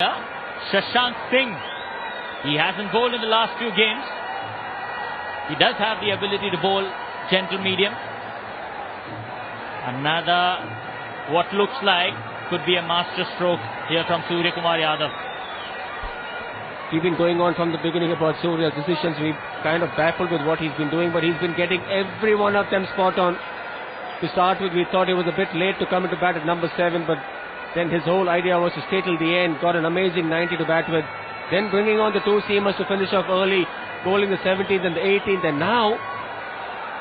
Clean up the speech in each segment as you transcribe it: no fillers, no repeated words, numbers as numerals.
Shashank Singh. He hasn't bowled in the last few games. He does have the ability to bowl gentle medium. Another, what looks like, could be a master stroke here from Surya Kumar Yadav. He's been going on from the beginning about Surya's decisions. We're kind of baffled with what he's been doing, but he's been getting every one of them spot on. To start with, we thought he was a bit late to come into bat at number 7, but then his whole idea was to stay till the end. Got an amazing 90 to bat with. Then bringing on the two seamers to finish off early, bowling the 17th and the 18th, and now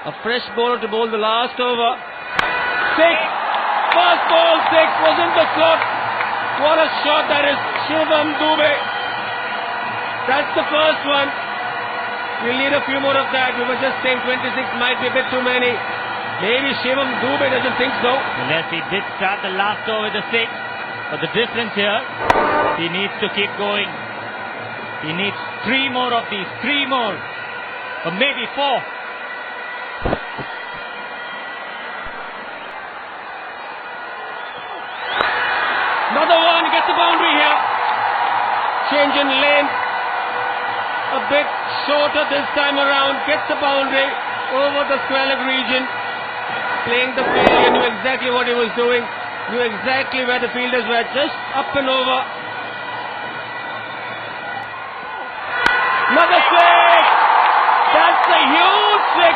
a fresh bowler to bowl the last over. 6! First ball 6 was in the slot. What a shot that is. Shivam Dube. That's the first one. We'll need a few more of that. We were just saying 26 might be a bit too many. Maybe Shivam Dube doesn't think so. Yes, he did start the last over with a 6. But the difference here, he needs to keep going. He needs 3 more of these. 3 more. Or maybe 4. Another one, gets the boundary here. Change in length. A bit shorter this time around. Gets the boundary over the square leg region. Playing the field, he knew exactly what he was doing. Knew exactly where the fielders were. Just up and over. Another 6! That's a huge 6!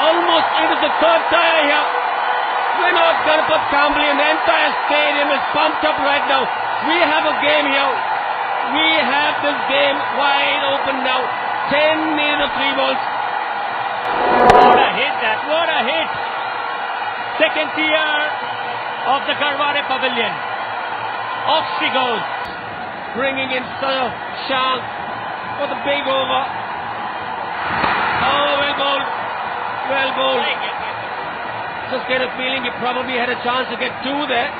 Almost into the third tire here. We're not going to put Kambli, and the entire stadium is pumped up right now. We have a game here. We have this game wide open now. 10 near the 3 balls. What a hit that, what a hit. Second tier of the Garware Pavilion. Off she goes. Bringing in Shank for the big over. Oh, well bowled. Well bowled. Just get a feeling he probably had a chance to get 2 there.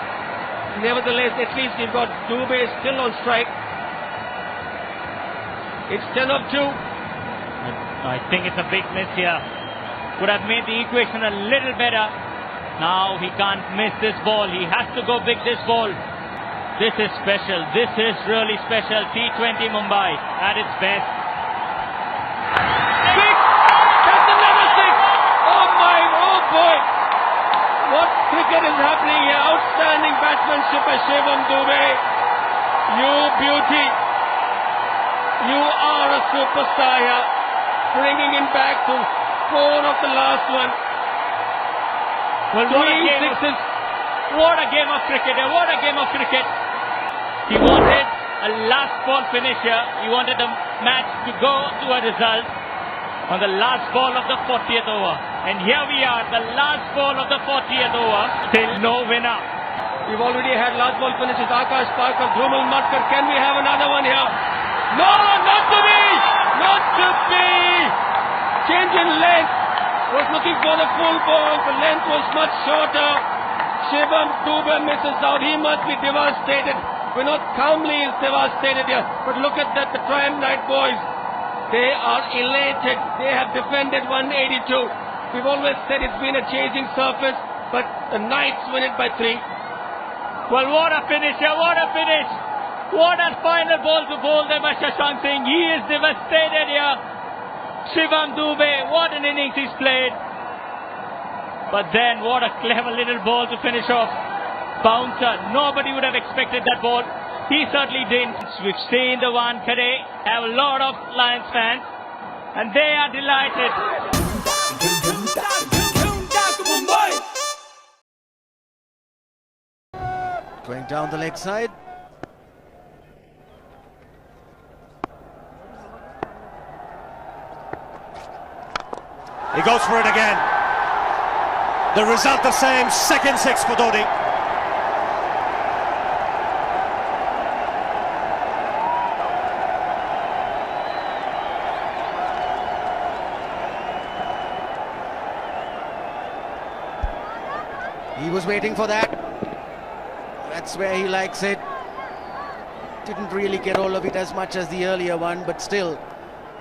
Nevertheless, at least you've got Dube still on strike. It's 10 of 2. I think it's a big miss here. Could have made the equation a little better. Now he can't miss this ball. He has to go big this ball. This is special. This is really special. T20 Mumbai at its best. 6! That's another 6! Oh my, oh boy! What cricket is happening here? Outstanding batsmanship by Shivam Dube. You beauty. You are a superstar here. Bringing him back to 4 of the last one. Well, what a game of cricket. What a game of cricket. He wanted a last ball finish here. He wanted the match to go to a result on the last ball of the 40th over. And here we are, the last ball of the 40th over. Still no winner. We've already had last ball finishes. Akash Parkar, Dhrumal Matkar. Can we have another one here? No, not to be! Not to be! Change in length. Was looking for the full ball. The length was much shorter. Shivam Dube misses out. He must be devastated. Vinod Kambli is devastated here. But look at that, the Triumph Night boys. They are elated. They have defended 182. We've always said it's been a chasing surface, but the Knights win it by 3. Well, what a finish here. What a finish. What a final ball to bowl there by Shashank Singh. He is devastated here. Shivam Dube, what an innings he's played. But then, what a clever little ball to finish off. Bouncer, nobody would have expected that ball. He certainly didn't. We've seen the Wankhede, have a lot of Lions fans, and they are delighted. Going down the leg side. He goes for it again. The result the same, second 6 for Dhoni. He was waiting for that. That's where he likes it. Didn't really get all of it as much as the earlier one, but still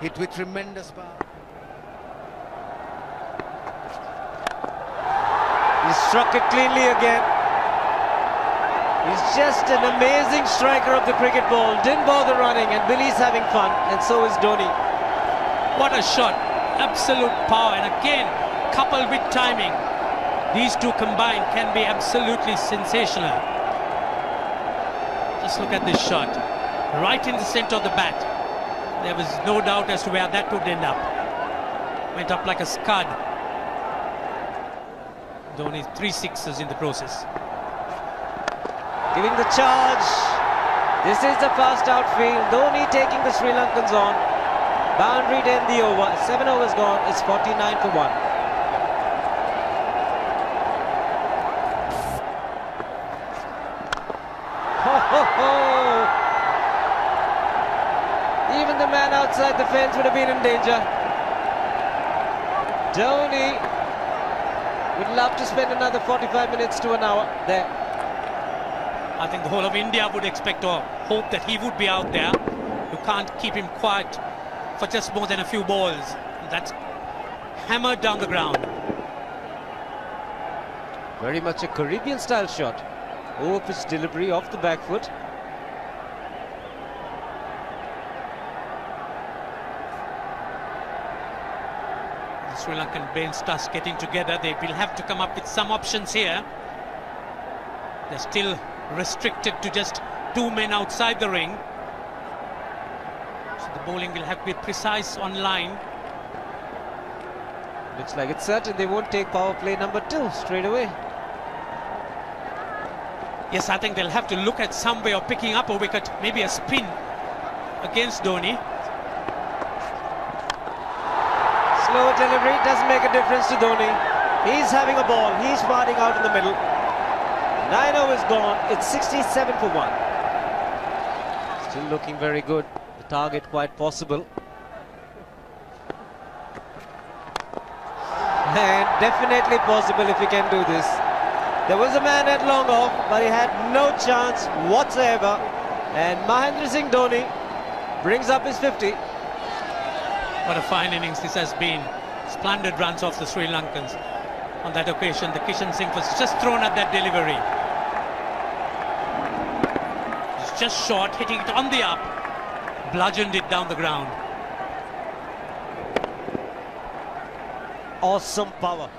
hit with tremendous power. He struck it cleanly again. He's just an amazing striker of the cricket ball. Didn't bother running, and Billy's having fun, and so is Dhoni. What a shot. Absolute power, and again, coupled with timing. These two combined can be absolutely sensational. Just look at this shot. Right in the center of the bat. There was no doubt as to where that would end up. Went up like a scud. Dhoni 3 sixes in the process. Giving the charge. This is the fast outfield. Dhoni taking the Sri Lankans on. Boundary to end the over. 7 overs gone. It's 49 for 1. Ho, ho, ho. Even the man outside the fence would have been in danger. Dhoni would love to spend another 45 minutes to an hour there. I think the whole of India would expect or hope that he would be out there. You can't keep him quiet for just more than a few balls. That's hammered down the ground. Very much a Caribbean style shot. Over-pitch delivery off the back foot. The Sri Lankan bench starts getting together. They will have to come up with some options here. They're still restricted to just 2 men outside the ring. So the bowling will have to be precise on line. Looks like it's certain they won't take power play number 2 straight away. Yes, I think they'll have to look at some way of picking up a wicket, maybe a spin against Dhoni. Slow delivery doesn't make a difference to Dhoni. He's having a ball. He's firing out in the middle. 9 overs gone. It's 67 for 1. Still looking very good. The target quite possible. And definitely possible if he can do this. There was a man at long off, but he had no chance whatsoever. And Mahendra Singh Dhoni brings up his 50. What a fine innings this has been. Splendid runs off the Sri Lankans. On that occasion, the Kishan Singh was just thrown at that delivery. It's just short, hitting it on the up. Bludgeoned it down the ground. Awesome power.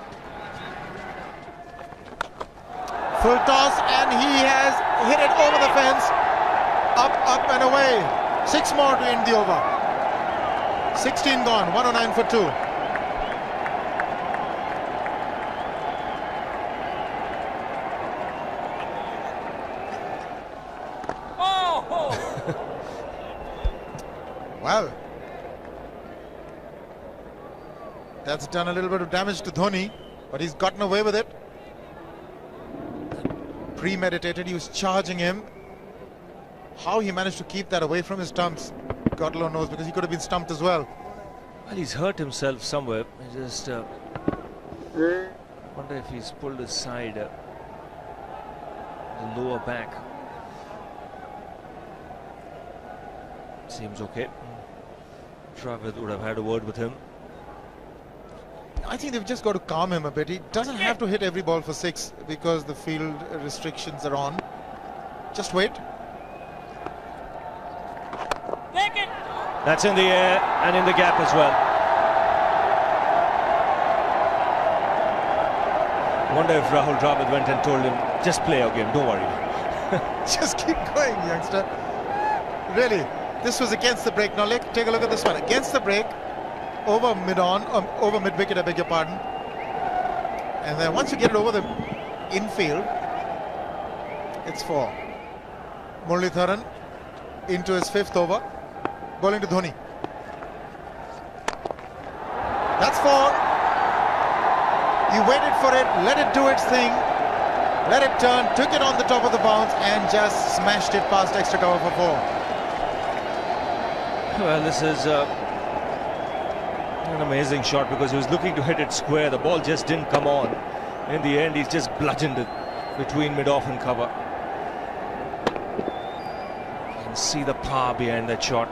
Full toss, and he has hit it over the fence. Up and away. 6 more to end the over. 16 gone, 109 for 2. Well, that's done a little bit of damage to Dhoni, but he's gotten away with it. Premeditated, he was charging him. How he managed to keep that away from his stumps, God alone knows, because he could have been stumped as well. Well, he's hurt himself somewhere. I just wonder if he's pulled his side, the lower back. Seems okay. Travis would have had a word with him. I think they've just got to calm him a bit. He doesn't have to hit every ball for 6 because the field restrictions are on. Just wait. That's in the air and in the gap as well. I wonder if Rahul Dravid went and told him, just play your game, don't worry. Just keep going, youngster. Really, this was against the break. Now take a look at this one. Against the break, over mid-wicket, I beg your pardon. And then once you get it over the infield, it's 4. Muralitharan into his 5th over, bowling to Dhoni. That's 4. He waited for it, let it do its thing, let it turn, took it on the top of the bounce and just smashed it past extra cover for 4. Well, this is an amazing shot because he was looking to hit it square. The ball just didn't come on. In the end, he's just bludgeoned it between mid-off and cover. You can see the power behind that shot.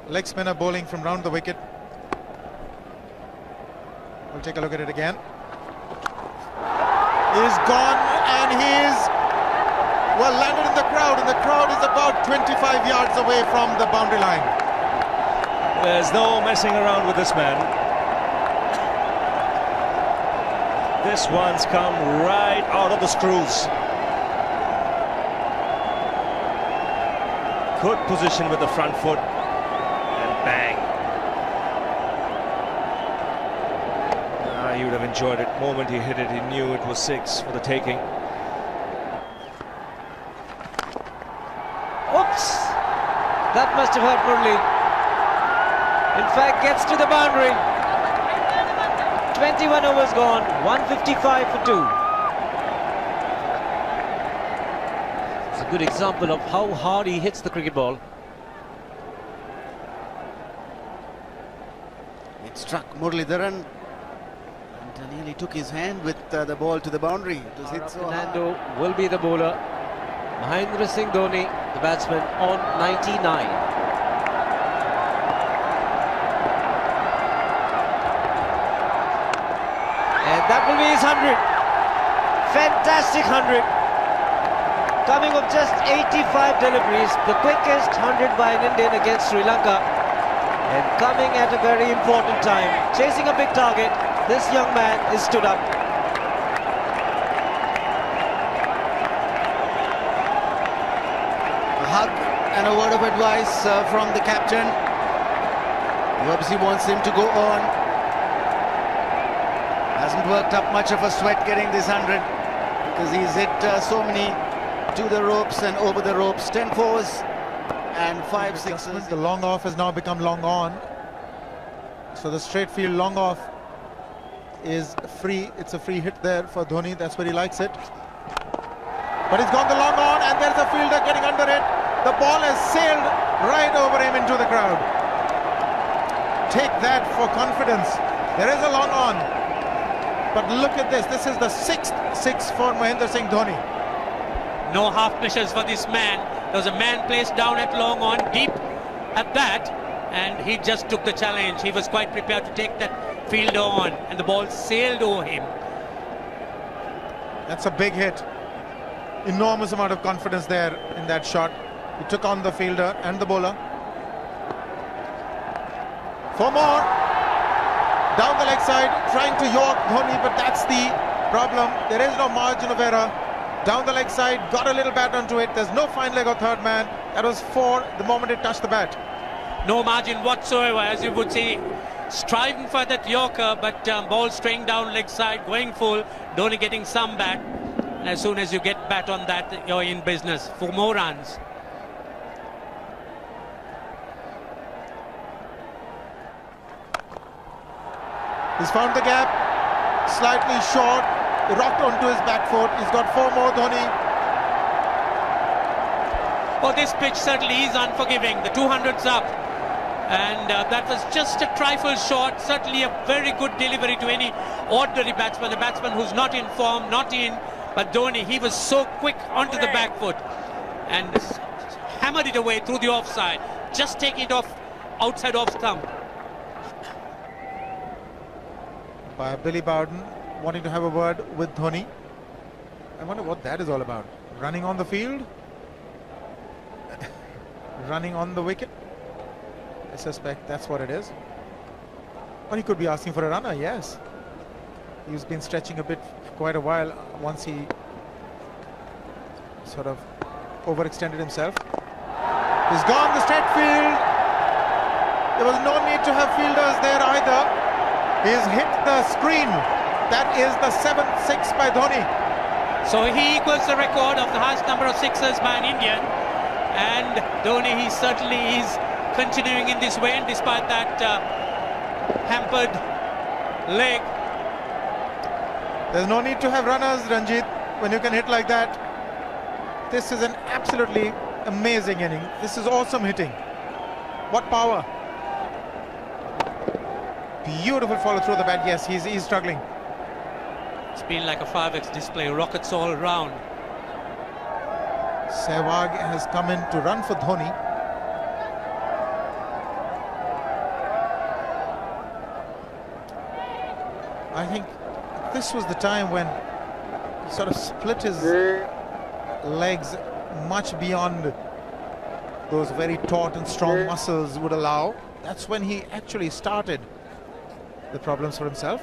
Leg spinner bowling from round the wicket. We'll take a look at it again. is gone, and he is, well, landed in the crowd, and the crowd is about 25 yards away from the boundary line. There's no messing around with this man. This one's come right out of the screws. Good position with the front foot, and bang. He would have enjoyed it. The moment he hit it, he knew it was 6 for the taking. Oops! That must have hurt Murli. In fact, gets to the boundary. 21 overs gone, 155 for 2. It's a good example of how hard he hits the cricket ball. It struck Muralidharan and nearly took his hand with the ball to the boundary. It was hit so hard. Fernando will be the bowler. Mahendra Singh Dhoni, the batsman, on 99. And that will be his 100. Fantastic 100. Coming of just 85 deliveries, the quickest 100 by an Indian against Sri Lanka. And coming at a very important time. Chasing a big target, this young man is stood up. A hug and a word of advice from the captain. He obviously wants him to go on. Hasn't worked up much of a sweat getting this 100 because he's hit so many to the ropes and over the ropes. 10 fours and 5 sixes. The long off has now become long on. So the straight field long off is free. It's a free hit there for Dhoni. That's where he likes it. But he's gone the long on, and there's a fielder getting under it. The ball has sailed right over him into the crowd. Take that for confidence. There is a long on. But look at this. This is the 6th 6 for Mahendra Singh Dhoni. No half measures for this man. There was a man placed down at long on, deep at that, and he just took the challenge. He was quite prepared to take that fielder on, and the ball sailed over him. That's a big hit. Enormous amount of confidence there in that shot. He took on the fielder and the bowler. 4 more. Down the leg side, trying to york Dhoni, but that's the problem. There is no margin of error. Down the leg side, got a little bat onto it. There's no fine leg of third man. That was 4 the moment it touched the bat. No margin whatsoever, as you would see. Striving for that yorker, but ball straying down leg side, going full. Dhoni getting some bat. And as soon as you get bat on that, you're in business for more runs. He's found the gap, slightly short, rocked onto his back foot. He's got 4 more, Dhoni. Oh, this pitch certainly is unforgiving. The 200's up. And that was just a trifle short. Certainly a very good delivery to any ordinary batsman. A batsman who's not in form, not in. But Dhoni, he was so quick onto the back foot and hammered it away through the offside. Just taking it off outside off stump. By Billy Bowden wanting to have a word with Dhoni. I wonder what that is all about. Running on the field? Running on the wicket? I suspect that's what it is. Or he could be asking for a runner, yes. He's been stretching a bit for quite a while once he sort of overextended himself. He's gone the straight field. There was no need to have fielders there either. He's hit the screen. That is the 7th 6 by Dhoni. So he equals the record of the highest number of sixes by an Indian. And Dhoni, he certainly is continuing in this way, despite that hampered leg. There's no need to have runners, Ranjit, when you can hit like that. This is an absolutely amazing inning. This is awesome hitting. What power. Beautiful follow through the bat. Yes, he's struggling. It's been like a 5x display, rockets all round. Sehwag has come in to run for Dhoni. I think this was the time when sort of split his legs much beyond those very taut and strong muscles would allow. That's when he actually started the problems for himself.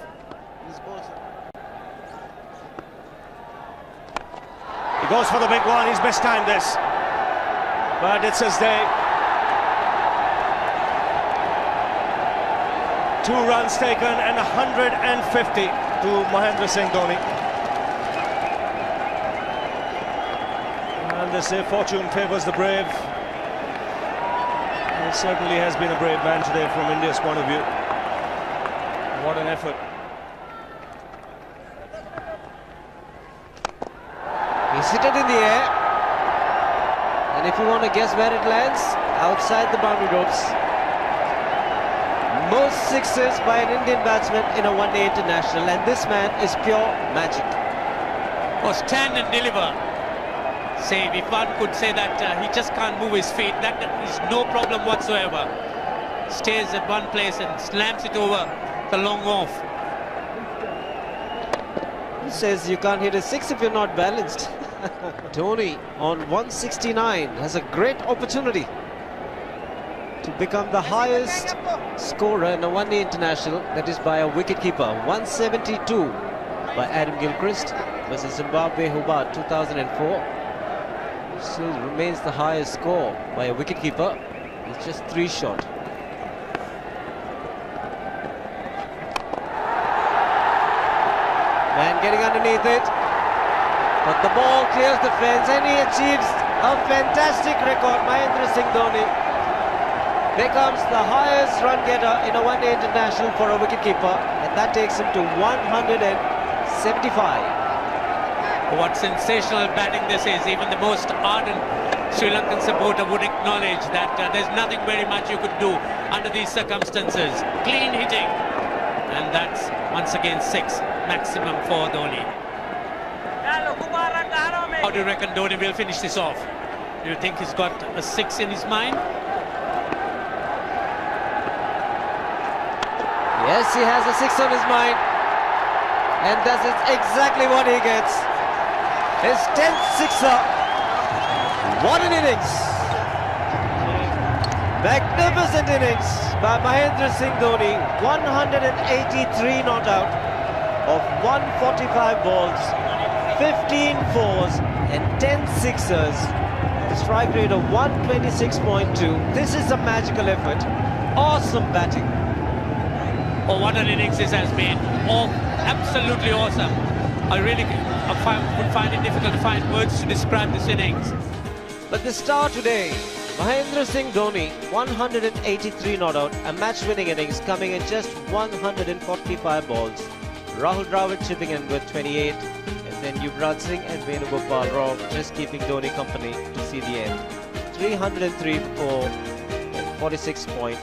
He goes for the big one. He's mistimed this, but it's his day. 2 runs taken and 150 to Mahendra Singh Dhoni. And they say fortune favours the brave. He certainly has been a brave man today from India's point of view. What an effort. He's hit it in the air. And if you want to guess where it lands, outside the boundary ropes. Most sixes by an Indian batsman in a one-day international, and this man is pure magic. Oh, stand and deliver. Say, if one could say that he just can't move his feet, that is no problem whatsoever. Stays at one place and slams it over the long off. He says you can't hit a 6 if you're not balanced. Dhoni on 169 has a great opportunity to become the highest scorer in a one-day international, that is by a wicketkeeper. 172 by Adam Gilchrist versus Zimbabwe Hobart 2004. Still remains the highest score by a wicketkeeper. It's just 3 short. Man getting underneath it, but the ball clears the fence and he achieves a fantastic record. Mahendra Singh Dhoni becomes the highest run getter in a one-day international for a wicketkeeper, and that takes him to 175. What sensational batting this is. Even the most ardent Sri Lankan supporter would acknowledge that there's nothing very much you could do under these circumstances. Clean hitting, and that's once again 6 maximum for Dhoni. How do you reckon Dhoni will finish this off? Do you think he's got a 6 in his mind? Yes, he has a 6 on his mind, and that is exactly what he gets. His 10th sixer. What an innings! Magnificent innings by Mahendra Singh Dhoni. 183 not out of 145 balls, 15 fours and 10 sixers. The strike rate of 126.2. This is a magical effort. Awesome batting. Oh, what an innings this has been. Oh, absolutely awesome. I really would find it difficult to find words to describe this innings. But the star today, Mahendra Singh Dhoni, 183 not out, a match-winning innings coming in just 145 balls. Rahul Dravid chipping in with 28, and then Yuvraj Singh and Venugopal Rao just keeping Dhoni company to see the end. 303 for 46 point.